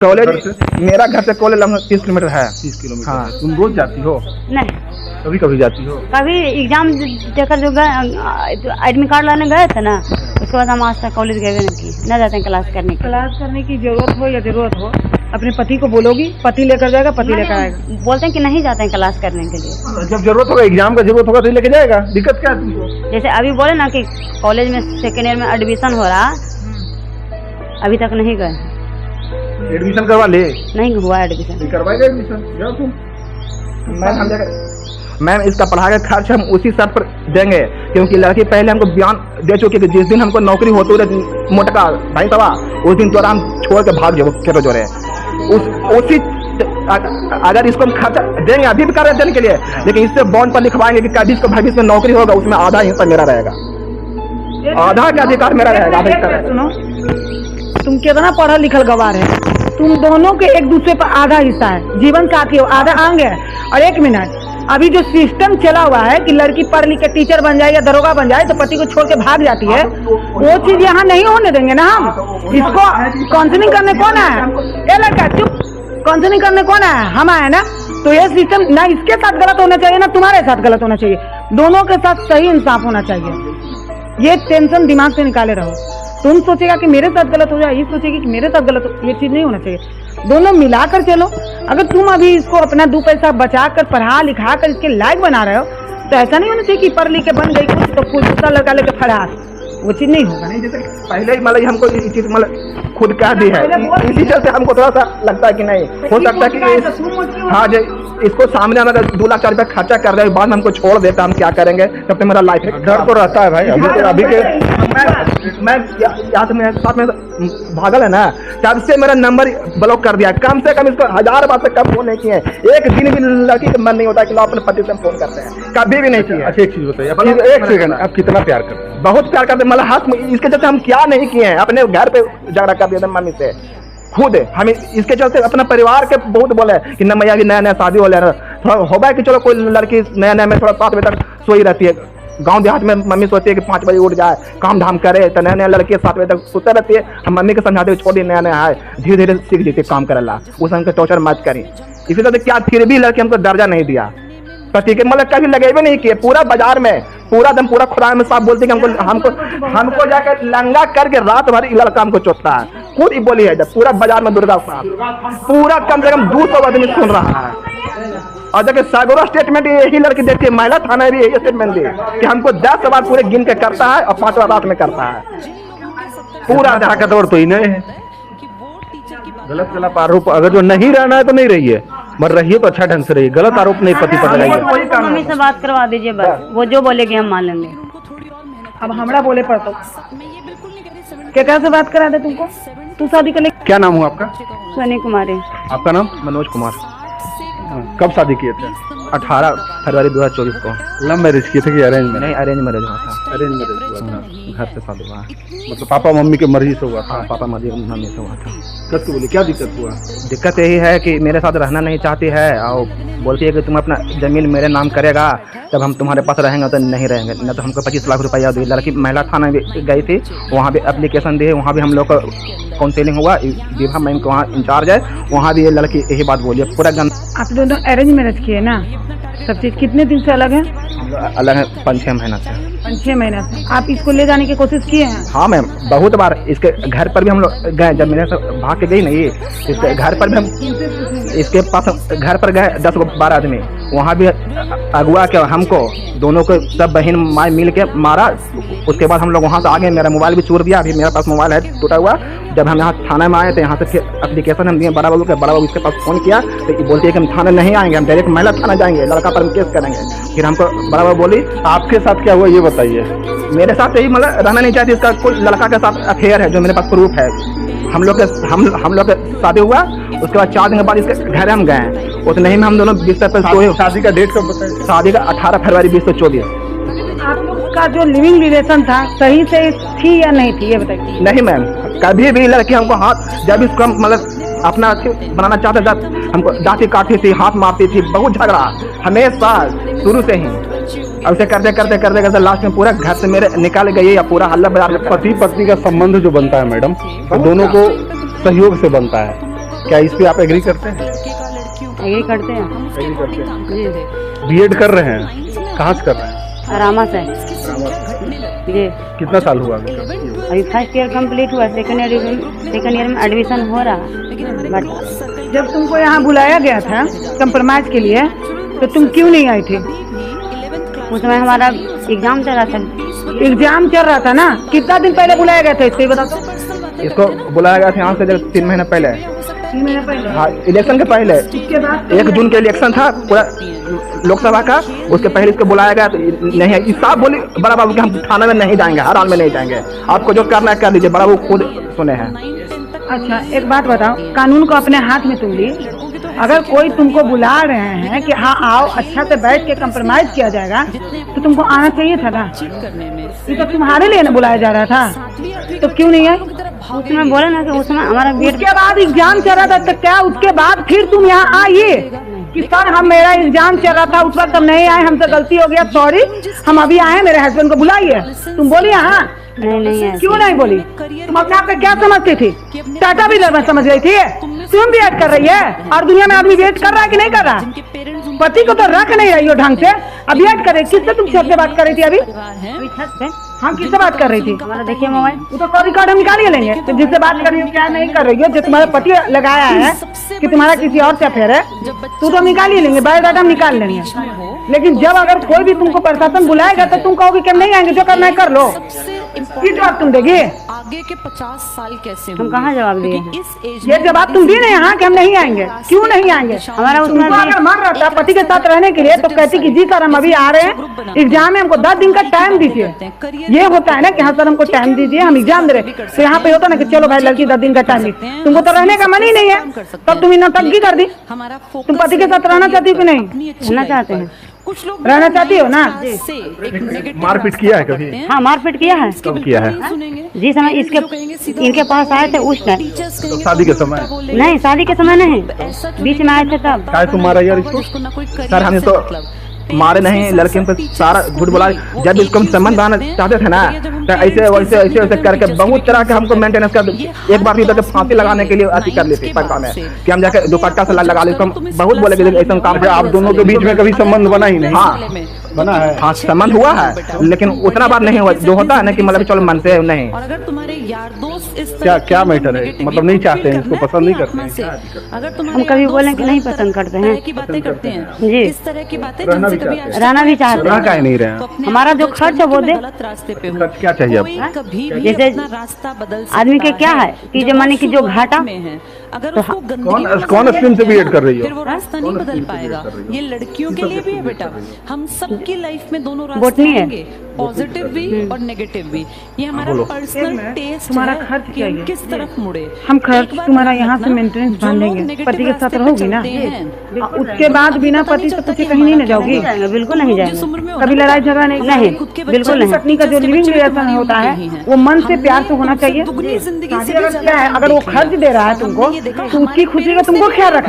College मेरा घर से कॉलेज लगभग 30 किलोमीटर है। 30 किलोमीटर। हाँ। तुम रोज जाती हो? नहीं, कभी कभी जाती हो? कभी एग्जाम देकर जो गए एडमिट कार्ड लाने गए थे ना, उसके बाद हम आज तक कॉलेज गए नहीं की, न जाते हैं क्लास करने की जरूरत हो या जरूरत हो अपने पति को बोलोगी, पति लेकर जाएगा, पति लेकर आएगा। बोलते हैं कि नहीं जाते हैं क्लास करने के लिए। जब जरूरत होगा, एग्जाम का जरूरत होगा तो लेके जाएगा, दिक्कत क्या है तुमको? जैसे अभी बोले ना कि कॉलेज में सेकेंड ईयर में एडमिशन हो रहा, अभी तक नहीं गए। एडमिशन करवा ले। नहीं हुआ एडमिशन। करवाएगा एडमिशन, जाओ तुम। मैम इसका पढ़ाई का खर्च हम उसी शर्त पर देंगे, क्योंकि लड़की पहले हमको बयान दे चुकी है कि जिस दिन हमको नौकरी होती है मोटका भाई सवा, उस दिन तो हम छोड़ के भाग जाओ खेतो जोड़े उसी अगर इसको हम खर्चा देंगे अभी भी कर रहे देने के लिए, लेकिन इससे बॉन्ड पर लिखवाएंगे कि कभी इसको भविष्य में नौकरी होगा, उसमें आधा हिस्सा मेरा रहेगा, आधा का अधिकार मेरा रहेगा। सुनो, तुम कितना पढ़ा लिखल गवार है, तुम दोनों के एक दूसरे पर आधा हिस्सा है, जीवन साथी हो, आधा आंग है। और एक मिनट, अभी जो सिस्टम चला हुआ है कि लड़की पढ़ लिख के टीचर बन जाए या दरोगा बन जाए तो पति को छोड़ के भाग जाती है, वो चीज यहाँ नहीं होने देंगे ना हम। इसको काउंसलिंग करने कौन आया? ये लड़का चुप, काउंसलिंग करने कौन आया? हम आए ना। तो ये सिस्टम ना इसके साथ गलत होना चाहिए ना तुम्हारे साथ गलत होना चाहिए, दोनों के साथ सही इंसाफ होना चाहिए। ये टेंशन दिमाग से निकाले रहो। तुम सोचेगा कि मेरे साथ गलत हो जाए, ये सोचेगी कि मेरे साथ गलत हो, ये चीज नहीं होना चाहिए। दोनों मिलाकर चलो। अगर तुम अभी इसको अपना 2 पैसा बचा कर पढ़ा लिखा कर इसके लायक बना रहे हो, तो ऐसा नहीं होना चाहिए कि पढ़ लिख के बन गई कुछ तो कोई दूसरा लड़का लेके फरार, वो चीज नहीं होगा। नहीं, जैसे पहले ही मतलब हमको ये चीज मतलब खुद कह दी है, इसी चलते हमको थोड़ा सा लगता है कि नहीं हो सकता कि हाँ जो इसको सामने हम अगर 2 लाख 4 रुपया खर्चा कर रहे हैं, बाद में हमको छोड़ देता, हम क्या करेंगे? तब तक मेरा लाइफ है। डर तो रहता है भाई, अभी के मैं यहाँ से मेरे साथ में भागल है ना, तब से मेरा नंबर ब्लॉक कर दिया। कम से कम इसको 1000 बार से कम फोन नहीं किए, एक दिन भी लड़की का मन नहीं होता कि लोग अपने पति से फोन करते हैं, कभी भी नहीं किए। अच्छा एक चीज बताइए, एक सेकंड, आप कितना प्यार करते हैं? बहुत प्यार करते, मतलब हाथ इसके चलते हम क्या नहीं किए हैं, अपने घर पे झगड़ा कर दिया था मम्मी से खुद। हमें इसके चलते अपना परिवार के बहुत बोले कि न मैया की नया नया शादी हो रहा, थोड़ा होगा कि चलो कोई लड़की नया नया में थोड़ा 7 बजे तक सोई रहती है। गांव देहात में मम्मी सोचती है कि 5 बजे उठ जाए, काम धाम करे, तो नया नया लड़की 7 बजे तक सोते रहती है। हम मम्मी को समझाते हुए छोड़ी, नया नया है, धीरे धीरे सीख जाती है काम करेला, उस हमको टॉर्चर मत करी। इसी तरह क्या फिर भी लड़की हमको दर्जा नहीं दिया, पति के मतलब कभी लगेबे नहीं किए। पूरा बाजार में पूरा खुदा में साफ बोलते कि हमको जाकर लंगा करके रात भर लड़का हमको चोटता है, खुद ही बोली है। जब पूरा बाजार में दुर्गा साहब पूरा कम से कम 200 आदमी सुन रहा है, और देखिए सगोरा स्टेटमेंट यही लड़की देती है, महिला थाना भी यही स्टेटमेंट दी कि हमको 10 बार पूरे गिन के करता है और 5 बार रात में करता है। पूरा ताकतवर तो ही नहीं है। गलत गलत आरोप अगर जो नहीं रहना है तो नहीं रहिए, मगर रहिए तो अच्छा ढंग से रहिए, गलत आरोप नहीं पति पर लगाइए। मम्मी से बात करवा दीजिए बस, वो जो बोलेगी हम मान लेंगे। अब हमरा बोले पर तो क्या से बात करा दे तुमको? तू शादी कर ले। क्या नाम हुआ आपका? सोनी कुमारी। आपका नाम? मनोज कुमार। कब शादी किए थे? 18 फरवरी 2024 को। लव मैरिज किए थे कि अरेंज मैरिज? नहीं, अरेंज मैरिज हुआ था। अरेंज मैरिज हुआ था, घर से शादी हुआ। मतलब पापा मम्मी के मर्जी से हुआ था? हाँ, पापा मम्मी से हुआ था। दिक्कत बोली, क्या दिक्कत हुआ? दिक्कत यही है कि मेरे साथ रहना नहीं चाहती है और बोलती है कि तुम अपना जमीन मेरे नाम करेगा तब हम तुम्हारे पास रहेंगे, तो नहीं रहेंगे, न तो हमको 25 लाख रुपया दी। लड़की महिला थाना गई थी, वहाँ भी एप्लीकेशन दी, वहाँ भी हम लोग का काउंसिलिंग हुआ, विभा मैम को वहाँ इंचार्ज है, वहाँ भी ये लड़की यही बात बोली है। पूरा आप दोनों अरेंज मैरिज किए ना? सब चीज कितने दिन से अलग है? अलग है 5-6 महीना से। 5-6 महीना से। आप इसको ले जाने की कोशिश किए हैं? हाँ मैम, बहुत बार इसके घर पर भी हम लोग गए, जब मेरे से भाग के गई नहीं, इसके घर पर भी हम इसके पास घर पर गए 10-12 आदमी, वहाँ भी अगुआ के हमको दोनों को सब बहन माई मिल के मारा। उसके बाद हम लोग वहाँ से आगे, मेरा मोबाइल भी चोर दिया, अभी मेरे पास मोबाइल है टूटा हुआ। जब हम यहाँ थाने में आए थे, यहाँ से फिर एप्लीकेशन हम दिए बड़ा बाबू के, बड़ा बाबू इसके पास फोन किया तो ये बोलती है कि हम थाने नहीं आएंगे, हम डायरेक्ट महिला थाना जाएंगे, लड़का पर हम केस करेंगे। फिर हमको बड़ा बाबू बोली। आपके साथ क्या हुआ ये बताइए? मेरे साथ यही मतलब रहना नहीं चाहती, इसका कोई लड़का के साथ अफेयर है जो मेरे पास प्रूफ है। हम लोग के शादी हुआ, उसके बाद 4 दिन के बाद इसके घर हम गए, उतने ही में हम दोनों बिस्तर पर सोए। शादी का डेट कब बताइए? शादी का 18 फरवरी 2024। आप लोग का जो लिविंग रिलेशन था सही से थी या नहीं थी ये बताइए? नहीं मैम, कभी भी लड़की हमको हाथ, जब इसको मतलब अपना बनाना चाहते जब हमको दांती काटती थी, हाथ मारती थी, बहुत झगड़ा हमेशा शुरू से ही। और उसे करते करते करते करते लास्ट में पूरा घर से मेरे निकाल गई, या पूरा हल्ला बाजार। पति पत्नी का संबंध जो बनता है मैडम, दोनों को सहयोग से बनता है। क्या इस पे आप एग्री करते हैं? यही करते हैं एग्री करते हैं। जी। बीएड कर रहे हैं, कहाँ से कर रहे हैं? रामा से जी। कितना साल हुआ अभी तक? अभी फर्स्ट ईयर कंप्लीट हुआ, सेकंड ईयर में एडमिशन हो रहा है। बट जब तुमको यहाँ बुलाया गया था कंप्रोमाइज के लिए तो तुम क्यों नहीं आई थी? उस समय हमारा एग्जाम चल रहा था। एग्जाम चल रहा था ना, कितना दिन पहले बुलाया गया था इसको ये बता दो। इसको बुलाया गया था यहाँ से 3 महीने पहले। 3 महीने पहले? हाँ, इलेक्शन के पहले। इसके बाद 1 जून के इलेक्शन था पूरा लोकसभा का, उसके पहले इसको बुलाया गया। तो नहीं है, साहब बोली बड़ा बाबू कि हम थाना में नहीं जाएंगे, हर हाल में नहीं जाएंगे, आपको जो करना है कर लीजिए। बड़ा बाबू खुद सुने हैं। अच्छा एक बात बताओ, कानून को अपने हाथ में तुम ली, अगर कोई तुमको बुला रहे हैं कि हाँ आओ अच्छा से बैठ के कंप्रोमाइज किया जाएगा तो तुमको आना चाहिए था ना। ये तो तुम्हारे लिए ना बुलाया जा रहा था, तो क्यों नहीं है? उसमें बोले ना कि उसमें हमारा बीएड उसके बाद एग्जाम चल रहा था तो क्या उसके बाद फिर तुम यहाँ आइए कि सर हम मेरा एग्जाम चल रहा था उस वक्त हम नहीं आए, हमसे गलती हो गया, सॉरी हम अभी आए, मेरे हस्बैंड को बुलाइए। तुम बोली हाँ? नहीं है। क्यों नहीं बोली? तुम अपने आप को क्या समझती थी? टाटा भी समझ रही थी? तुम भी वेट कर रही है और दुनिया में आदमी वेट कर रहा है कि नहीं कर रहा? पति को तो रख नहीं रही हो ढंग से, अब वेट कर रही। किससे तुम छत पे बात कर रही थी अभी? छत पे हाँ किससे बात कर रही थी? हमारा देखिए मोबाइल, वो तो कॉल रिकॉर्ड हम निकाल ही लेंगे। तो जिससे बात कर रही हो क्या नहीं कर रही हो, जो तुम्हारा पति लगाया है कि तुम्हारा किसी और से अफेयर है, तो हम निकाल ही लेंगे, बायोडाटा हम निकाल लेंगे। लेकिन जब अगर कोई भी तुमको प्रशासन बुलाएगा तो तुम कहोगे कि हम नहीं आएंगे, जो करना है कर लो। ये जवाब तुम देगी? आगे के 50 साल कैसे हम कहाँ जवाब दिए? ये जवाब तुम दी नहीं हाँ कि हम नहीं आएंगे, क्यों नहीं आएंगे? हमारा उसमें तुमको अगर मन रहता पति के साथ रहने के लिए तो कहती कि जी सर हम अभी आ रहे हैं, एग्जाम में हमको 10 दिन का टाइम दीजिए। ये होता है ना कि हाँ सर हमको टाइम दीजिए, हम एग्जाम दे रहे। तो यहाँ पे होता ना कि चलो भाई लड़की 10 दिन का टाइम दी, तुमको तो रहने का मन ही नहीं है, तब तुम नौटंकी कर दी। तुम पति के साथ रहना चाहती हो कि नहीं? रहना चाहते हैं। कुछ लोग रहना चाहती हो ना? मारपीट किया है कभी? हाँ मारपीट किया है। कब किया है? जी समय इनके पास आए थे उस टाइम। तो शादी के समय? नहीं शादी के समय नहीं, बीच में आए थे तब। क्या तुम्हारा यार इसको? सर हमने तो मारे नहीं, लड़के पे सारा झूठ बोला। जब इसको हम संबंध बनाना चाहते थे ना तो ऐसे वैसे करके बहुत तरह के हमको मेंटेनेंस कर। एक बार भी तो फांसी लगाने के लिए ऐसी कर ली थी पक्का में कि हम जाके दुपट्टा से लगा ली। बहुत बोले कि ऐसा काम अच्छा, आप दोनों के बीच में कभी संबंध बना ही नहीं? हाँ बना है। हाँ संबंध हुआ है, लेकिन उतना बार नहीं हुआ जो होता है ना कि मतलब चलो मानते हैं नहीं। और अगर तुम्हारे यार दोस्त इस क्या क्या मैटर है? मतलब नहीं चाहते हैं, इसको पसंद नहीं करते हैं? अगर हम कभी बोले कि नहीं पसंद करते हैं की बातें करते हैं जी, इस तरह की बातें रहना जिनसे भी कभी चाहते रहना भी चाहते रह हैं। काहे नहीं रहे हैं? हमारा जो खर्च है वो दे। गलत रास्ते पे हूँ, खर्च क्या चाहिए कोई आपको? कभी भी जैसे अपना रास्ता बदल आदमी के सकता क्या है कि जो माने कि जो घाटा में है, अगर तो उसको गंदगी कौन में स्ट्रीम से बीएड कर रही हो? फिर वो रास्ता नहीं कौन बदल स्ट्रीम से पाएगा। बीएड कर रही हो? ये लड़कियों के लिए भी है बेटा, हम सबकी लाइफ में दोनों रास्ते बोटनी है। आएंगे, पॉजिटिव भी और नेगेटिव भी। ये हमारा बोलो। पर्सनल एक टेस्ट तुम्हारा है खर्च कि क्या हम है? किस तरफ मुड़े। हम खर्च एक बार तुम्हारा ध्यान यहाँ से रखना, मेंटेनेंस जो बांध लोग देंगे, negative पति के साथ रास्ते पे रहोगी ना? चलते हैं, उसके बाद बिना पति से पूछे कहीं नहीं ना जाओगी? नहीं जाएंगे, बिल्कुल नहीं जिस उम्र जाएंगे। में हो कभी ना, लड़ाई झगड़ा नहीं? नहीं, खुद के बिल्कुल बच्चे नहीं। पत्नी का जो जिसके लिविंग बच्चे रिलेशन तुम्हारी होता उम्र है के ही हैं। वो मन से हमने प्यार से होना चाहिए। दुगनी जिंदगी से शादी भी अगर ज्यादा क्या है, अगर वो खर्च दे रहा है तुमको तो उसकी खुशी का तुमको ख्याल रखना।